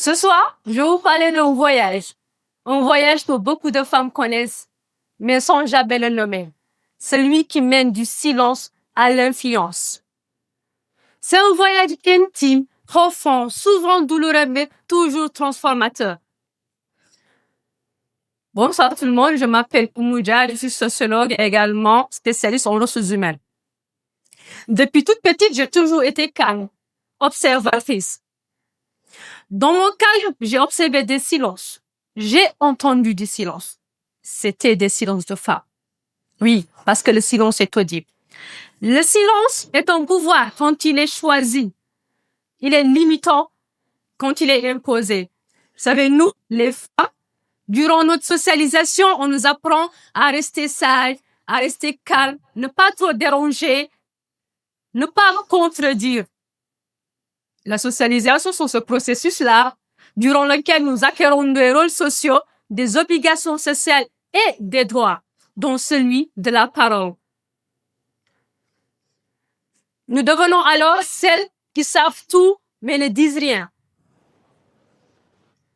Ce soir, je vais vous parler d'un voyage. Un voyage que beaucoup de femmes connaissent, mais sans jamais le nommer. Celui qui mène du silence à l'influence. C'est un voyage intime, profond, souvent douloureux, mais toujours transformateur. Bonsoir tout le monde, je m'appelle Oumoudia, je suis sociologue et également spécialiste en ressources humaines. Depuis toute petite, j'ai toujours été calme, observatrice. Dans mon cas, j'ai observé des silences. J'ai entendu des silences. C'était des silences de femmes. Oui, parce que le silence est audible. Le silence est un pouvoir quand il est choisi. Il est limitant quand il est imposé. Vous savez, nous, les femmes, durant notre socialisation, on nous apprend à rester sage, à rester calme, ne pas trop déranger, ne pas contredire. La socialisation, c'est ce processus-là, durant lequel nous acquérons des rôles sociaux, des obligations sociales et des droits, dont celui de la parole. Nous devenons alors celles qui savent tout, mais ne disent rien.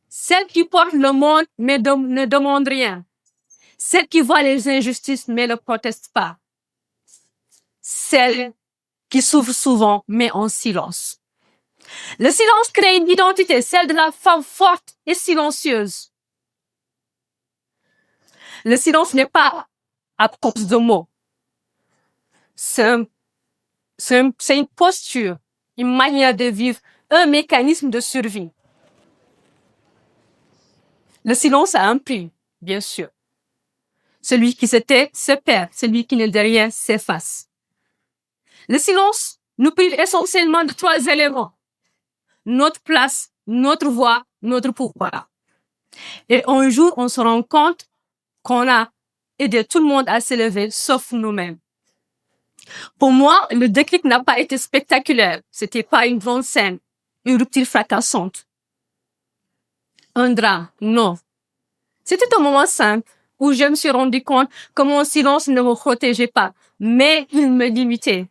Celles qui portent le monde, mais ne demandent rien. Celles qui voient les injustices, mais ne protestent pas. Celles qui souffrent souvent, mais en silence. Le silence crée une identité, celle de la femme forte et silencieuse. Le silence n'est pas à cause de mots. C'est une posture, une manière de vivre, un mécanisme de survie. Le silence a un prix, bien sûr. Celui qui se tait se perd, celui qui ne dit rien s'efface. Le silence nous prive essentiellement de 3 éléments. Notre place, notre voix, notre pouvoir. Et un jour, on se rend compte qu'on a aidé tout le monde à s'élever, sauf nous-mêmes. Pour moi, le déclic n'a pas été spectaculaire. C'était pas une grande scène, une rupture fracassante. Un drame, non. C'était un moment simple où je me suis rendu compte que mon silence ne me protégeait pas, mais il me limitait.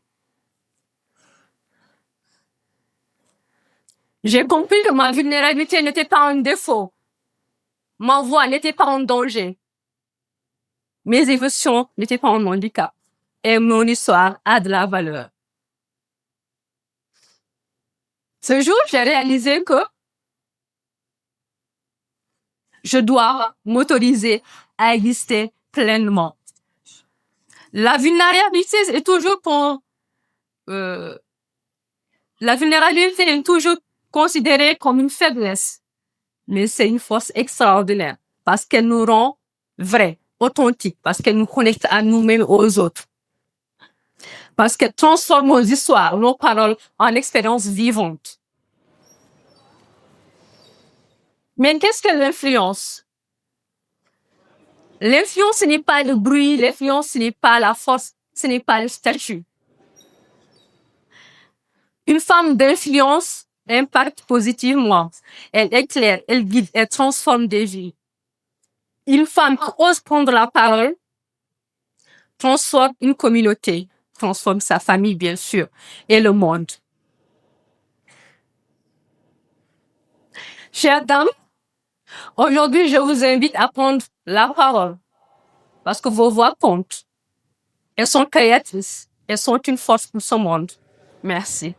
J'ai compris que ma vulnérabilité n'était pas un défaut. Ma voix n'était pas en danger. Mes émotions n'étaient pas un handicap. Et mon histoire a de la valeur. Ce jour, j'ai réalisé que je dois m'autoriser à exister pleinement. La vulnérabilité est toujours considérée comme une faiblesse. Mais c'est une force extraordinaire parce qu'elle nous rend vrais, authentiques, parce qu'elle nous connecte à nous-mêmes et aux autres. Parce qu'elle transforme nos histoires, nos paroles en expériences vivantes. Mais qu'est-ce que l'influence? L'influence, ce n'est pas le bruit, l'influence, ce n'est pas la force, ce n'est pas le statut. Une femme d'influence impacte positivement. Elle éclaire, elle guide, elle transforme des vies. Une femme qui ose prendre la parole transforme une communauté, transforme sa famille, bien sûr, et le monde. Chères dames, aujourd'hui, je vous invite à prendre la parole parce que vos voix comptent. Elles sont créatrices. Elles sont une force pour ce monde. Merci.